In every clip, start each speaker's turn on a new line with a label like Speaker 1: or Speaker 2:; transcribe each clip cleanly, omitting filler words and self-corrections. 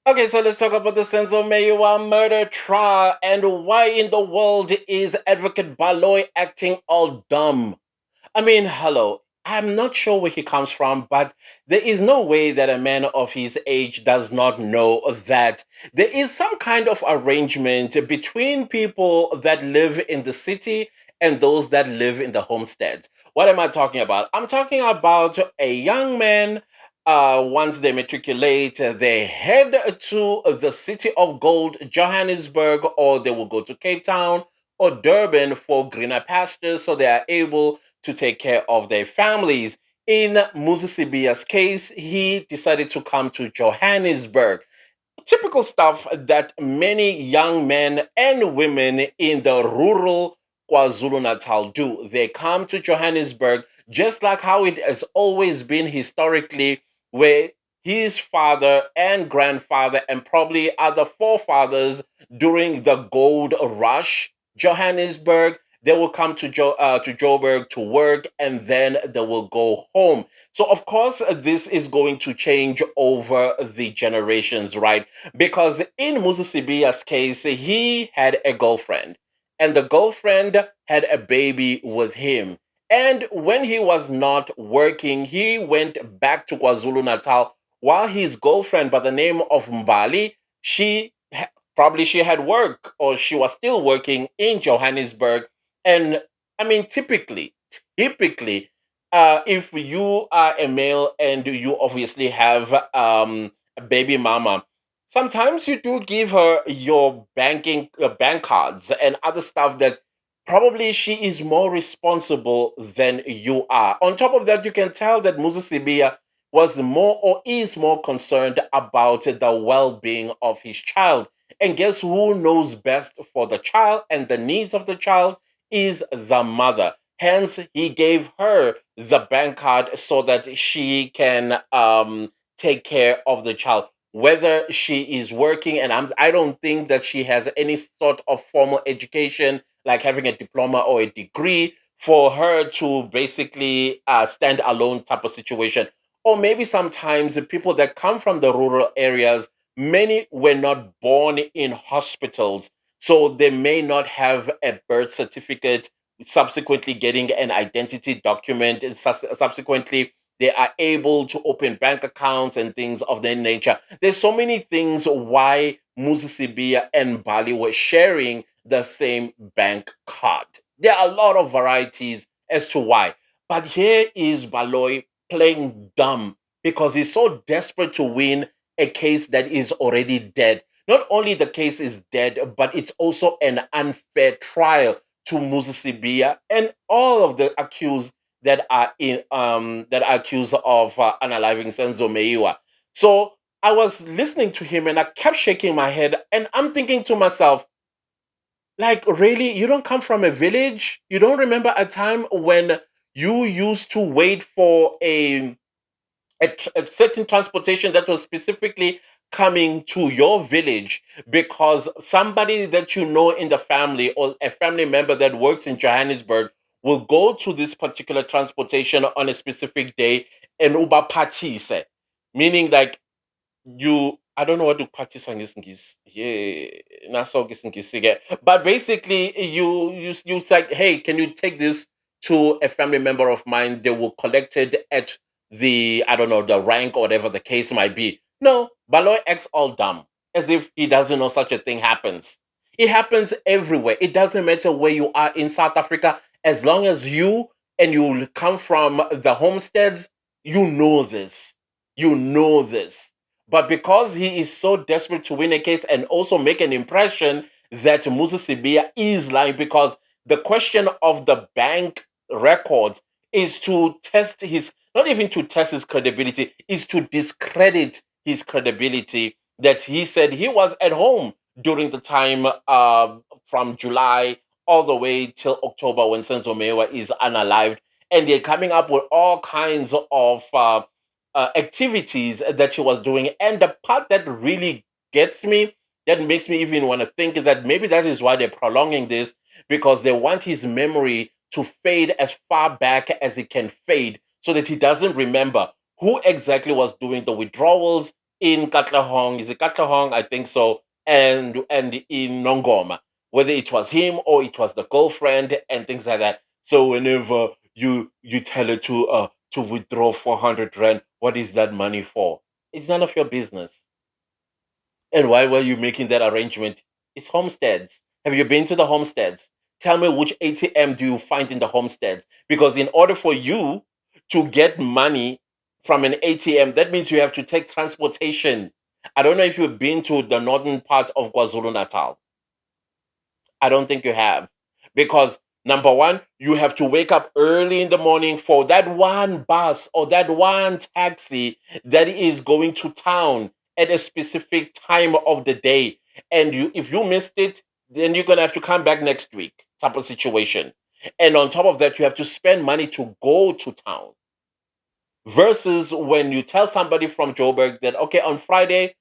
Speaker 1: Okay, so let's talk about the Senzo Mayuwa murder trial and why in the world is Advocate Baloy acting all dumb? I mean, hello. I'm not sure where he comes from, but there is no way that a man of his age does not know that there is some kind of arrangement between people that live in the city and those that live in the homesteads. What am I talking about? I'm talking about a young man. Once they matriculate, they head to the city of gold, Johannesburg, or they will go to Cape Town or Durban for greener pastures so they are able to take care of their families. In Muzi Sibiya's case, he decided to come to Johannesburg. Typical stuff that many young men and women in the rural KwaZulu Natal do. They come to Johannesburg just like how it has always been historically, where his father and grandfather and probably other forefathers during the gold rush, Johannesburg, they will come to Joburg to work and then they will go home. So, of course, this is going to change over the generations, right? Because in Musisibia's case, he had a girlfriend, and the girlfriend had a baby with him. And when he was not working, he went back to KwaZulu Natal while his girlfriend, by the name of Mbali, probably she had work or she was still working in Johannesburg. And I mean, typically, if you are a male and you obviously have a baby mama, sometimes you do give her your bank cards and other stuff that probably she is more responsible than you are. On top of that, you can tell that Moses Sibiya was more or is more concerned about the well-being of his child. And guess who knows best for the child and the needs of the child is the mother. Hence, he gave her the bank card so that she can take care of the child. Whether she is working, and I don't think that she has any sort of formal education, like having a diploma or a degree, for her to basically stand alone type of situation. Or maybe sometimes the people that come from the rural areas, many were not born in hospitals, so they may not have a birth certificate, subsequently getting an identity document, and subsequently they are able to open bank accounts and things of that nature. There's so many things why Musisibiya and Bali were sharing the same bank card. There are a lot of varieties as to why. But here is Baloy playing dumb because he's so desperate to win a case that is already dead. Not only the case is dead, but it's also an unfair trial to Musisibiya and all of the accused that are accused of unaliving Senzo Meiwa. So I was listening to him and I kept shaking my head and I'm thinking to myself, like, really, you don't come from a village? You don't remember a time when you used to wait for a certain transportation that was specifically coming to your village because somebody that you know in the family or a family member that works in Johannesburg will go to this particular transportation on a specific day and uba parties, meaning like I don't know what to practice on this. Yeah, not so Gisingis. But basically you said, hey, can you take this to a family member of mine? They will collect it at the I don't know, the rank or whatever the case might be. No, Baloy acts all dumb, as if he doesn't know such a thing happens. It happens everywhere. It doesn't matter where you are in South Africa, as long as you come from the homesteads, you know this. You know this. But because he is so desperate to win a case and also make an impression that Musa Sibiya is lying, because the question of the bank records is to test his, not even to test his credibility, is to discredit his credibility that he said he was at home during the time from July all the way till October when Senzo Mewa is unalived. And they're coming up with all kinds of activities that she was doing. And the part that really gets me, that makes me even want to think, is that maybe that is why they're prolonging this because they want his memory to fade as far back as it can fade so that he doesn't remember who exactly was doing the withdrawals in Katlehong. Is it Katlehong? I think so. And in Nongoma, whether it was him or it was the girlfriend and things like that. So whenever you tell her to withdraw 400 rand, what is that money for? It's none of your business. And why were you making that arrangement? It's homesteads. Have you been to the homesteads? Tell me which ATM do you find in the homesteads? Because in order for you to get money from an ATM, that means you have to take transportation. I don't know if you've been to the northern part of KwaZulu Natal. I don't think you have. Because number one, you have to wake up early in the morning for that one bus or that one taxi that is going to town at a specific time of the day. And if you missed it, then you're gonna have to come back next week, type of situation. And on top of that, you have to spend money to go to town versus when you tell somebody from Joburg that okay on Friday,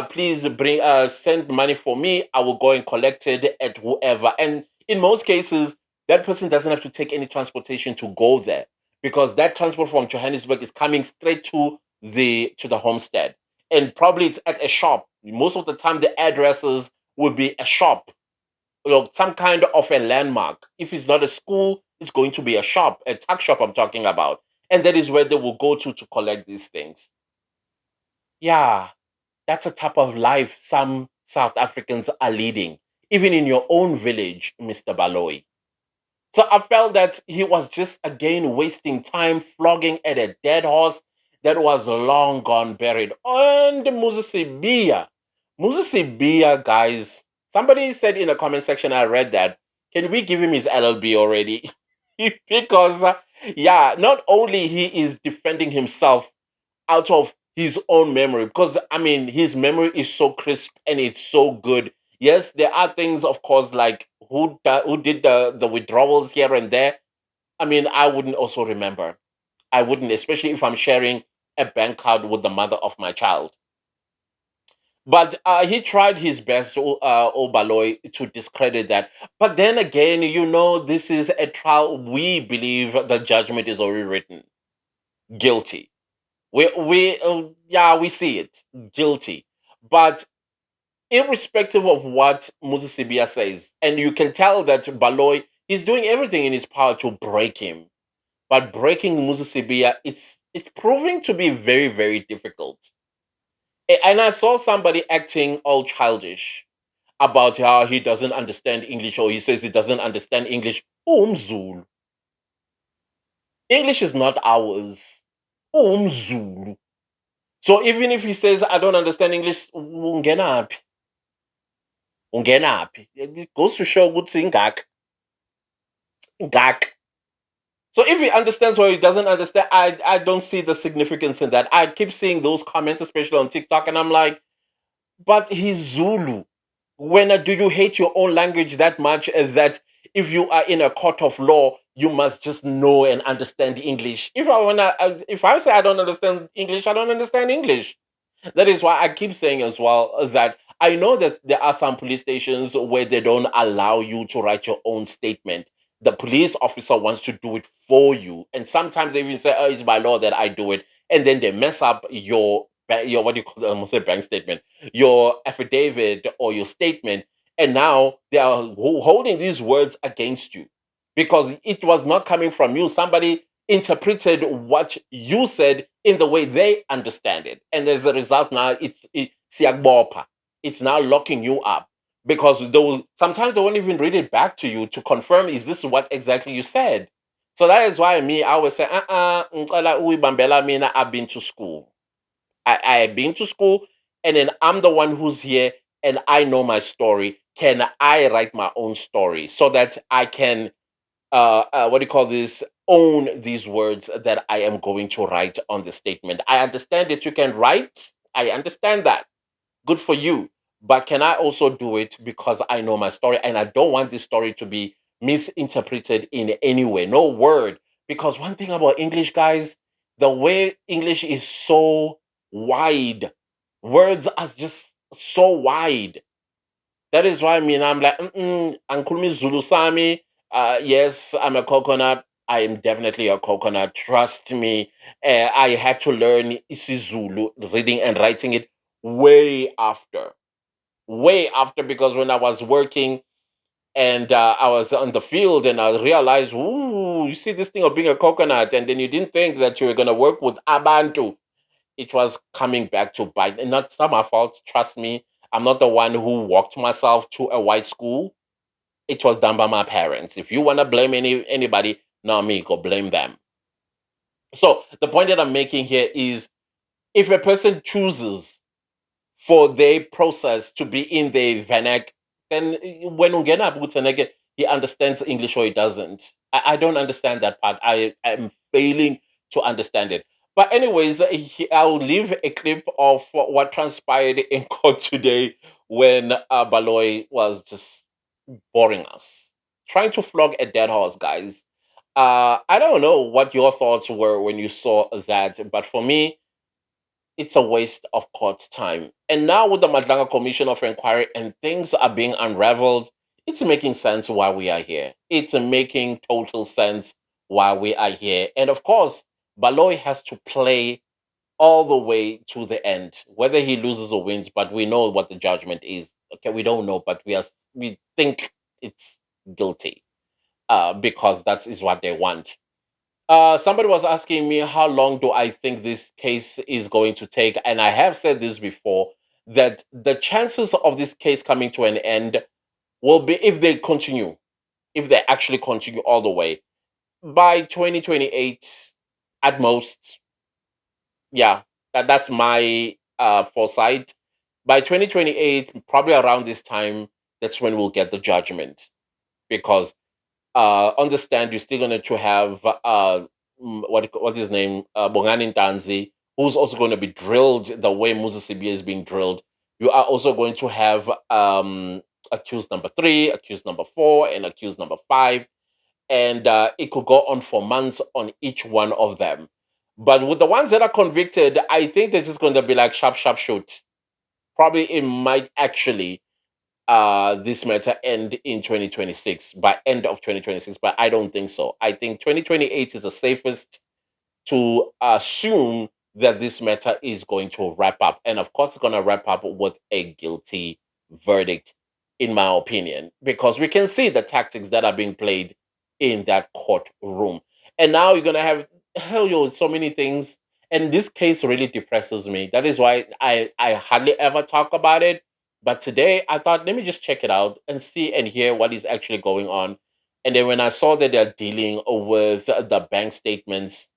Speaker 1: please bring send money for me. I will go and collect it at whoever. And in most cases, that person doesn't have to take any transportation to go there because that transport from Johannesburg is coming straight to the homestead, and probably it's at a shop. Most of the time, the addresses will be a shop, some kind of a landmark. If it's not a school, it's going to be a shop, a tuck shop I'm talking about. And that is where they will go to collect these things. Yeah, that's a type of life some South Africans are leading, even in your own village, Mr. Baloy. So I felt that he was just again wasting time flogging at a dead horse that was long gone buried. And Muzi Sibiya, guys. Somebody said in the comment section, I read that. Can we give him his LLB already? Because yeah, not only he is defending himself out of his own memory, because I mean his memory is so crisp and it's so good. Yes, there are things, of course, like who did the withdrawals here and there. I mean, I wouldn't also remember. I wouldn't, especially if I'm sharing a bank card with the mother of my child. But he tried his best, Baloy, to discredit that. But then again, this is a trial. We believe the judgment is already written. Guilty. We see it. Guilty. But irrespective of what Muzi Sibiya says, and you can tell that Baloy is doing everything in his power to break him. But breaking Muzi Sibiya, it's proving to be very, very difficult. And I saw somebody acting all childish about how he doesn't understand English, or he says he doesn't understand English. Umzulu. English is not ours. Umzulu. So even if he says I don't understand English, ungenaphi? Ungenaphi? It goes to show ukuthi ingak. Ingak. So if he understands or he doesn't understand, I don't see the significance in that. I keep seeing those comments, especially on TikTok, and I'm like, but he's Zulu. When do you hate your own language that much that if you are in a court of law, you must just know and understand English? If I say I don't understand English, I don't understand English. That is why I keep saying as well that I know that there are some police stations where they don't allow you to write your own statement. The police officer wants to do it for you, and sometimes they even say, "Oh, it's by law that I do it," and then they mess up your what do you call it? I almost say bank statement, your affidavit or your statement, and now they are holding these words against you because it was not coming from you. Somebody interpreted what you said in the way they understand it. And as a result, now siyakubopa. It's now locking you up because sometimes they won't even read it back to you to confirm is this what exactly you said. So that is why me, I always say, ngicela uyibambela mina, I've been to school. I've been to school, and then I'm the one who's here and I know my story. Can I write my own story so that I can what do you call this, own these words that I am going to write on the statement? I understand that you can write, I understand that, good for you, but can I also do it because I know my story and I don't want this story to be misinterpreted in any way, no word. Because one thing about English, guys, the way English is so wide, words are just so wide. That is why I mean I'm like, Ankulmi Zulu Sami. Yes, I'm a coconut. I am definitely a coconut. Trust me. I had to learn isiZulu, reading and writing it way after, way after, because when I was working and I was on the field and I realized, ooh, you see this thing of being a coconut, and then you didn't think that you were going to work with Abantu. It was coming back to bite. And not, it's not my fault. Trust me. I'm not the one who walked myself to a white school. It was done by my parents. If you want to blame anybody, not me, go blame them. So the point that I'm making here is if a person chooses for their process to be in the vernac, then when Ungena Butsanege, he understands English or he doesn't. I don't understand that part. I am failing to understand it. But anyways, I'll leave a clip of what transpired in court today when Baloy was just boring us, trying to flog a dead horse, guys. I don't know what your thoughts were when you saw that, but for me, it's a waste of court's time. And now with the Madlanga Commission of Inquiry and things are being unraveled, it's making sense why we are here. It's making total sense why we are here. And of course, Baloy has to play all the way to the end, whether he loses or wins, but we know what the judgment is. Okay, we don't know, but we think it's guilty because that is what they want. Somebody was asking me how long do I think this case is going to take, and I have said this before that the chances of this case coming to an end will be if they continue, if they actually continue all the way by 2028 at most. Yeah, that's my foresight. By 2028, probably around this time, that's when we'll get the judgment because understand you're still going to have what is his name Bongani Ntanzi, who's also going to be drilled the way Muzi Sibiya is being drilled. You are also going to have accused number 3, accused number 4, and accused number 5, and it could go on for months on each one of them. But with the ones that are convicted, I think they're just going to be like sharp, sharp shoot. Probably it might actually this matter end in 2026, by end of 2026, but I don't think so. I think 2028 is the safest to assume that this matter is going to wrap up. And of course, it's going to wrap up with a guilty verdict, in my opinion, because we can see the tactics that are being played in that courtroom. And now you're going to have, hell, yo, so many things. And this case really depresses me. That is why I hardly ever talk about it. But today I thought, let me just check it out and see and hear what is actually going on. And then when I saw that they're dealing with the bank statements,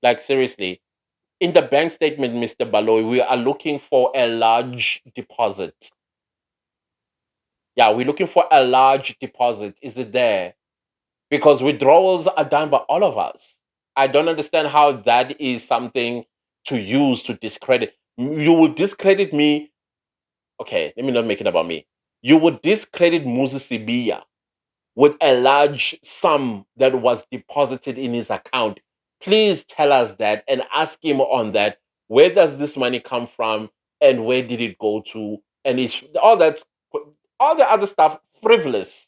Speaker 1: like seriously, in the bank statement, Mr. Baloy, we are looking for a large deposit. Yeah, we're looking for a large deposit. Is it there? Because withdrawals are done by all of us. I don't understand how that is something to use to discredit. You will discredit me. Okay, let me not make it about me. You would discredit Muzi Sibiya with a large sum that was deposited in his account. Please tell us that and ask him on that. Where does this money come from and where did it go to? And is all that, all the other stuff frivolous,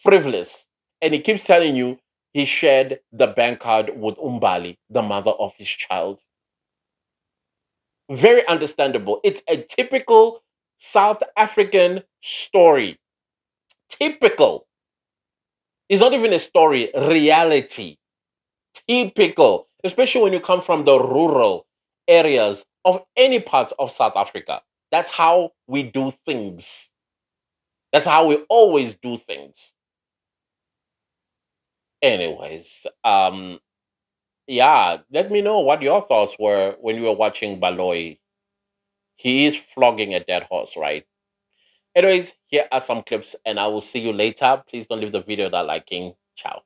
Speaker 1: frivolous. And he keeps telling you he shared the bank card with Umbali, the mother of his child. Very understandable. It's a typical South African story. Typical. It's not even a story, reality. Typical, especially when you come from the rural areas of any part of South Africa. That's how we do things. That's how we always do things. Anyways, yeah, let me know what your thoughts were when you were watching Baloy. He is flogging a dead horse, right? Anyways, here are some clips, and I will see you later. Please don't leave the video without liking. Ciao.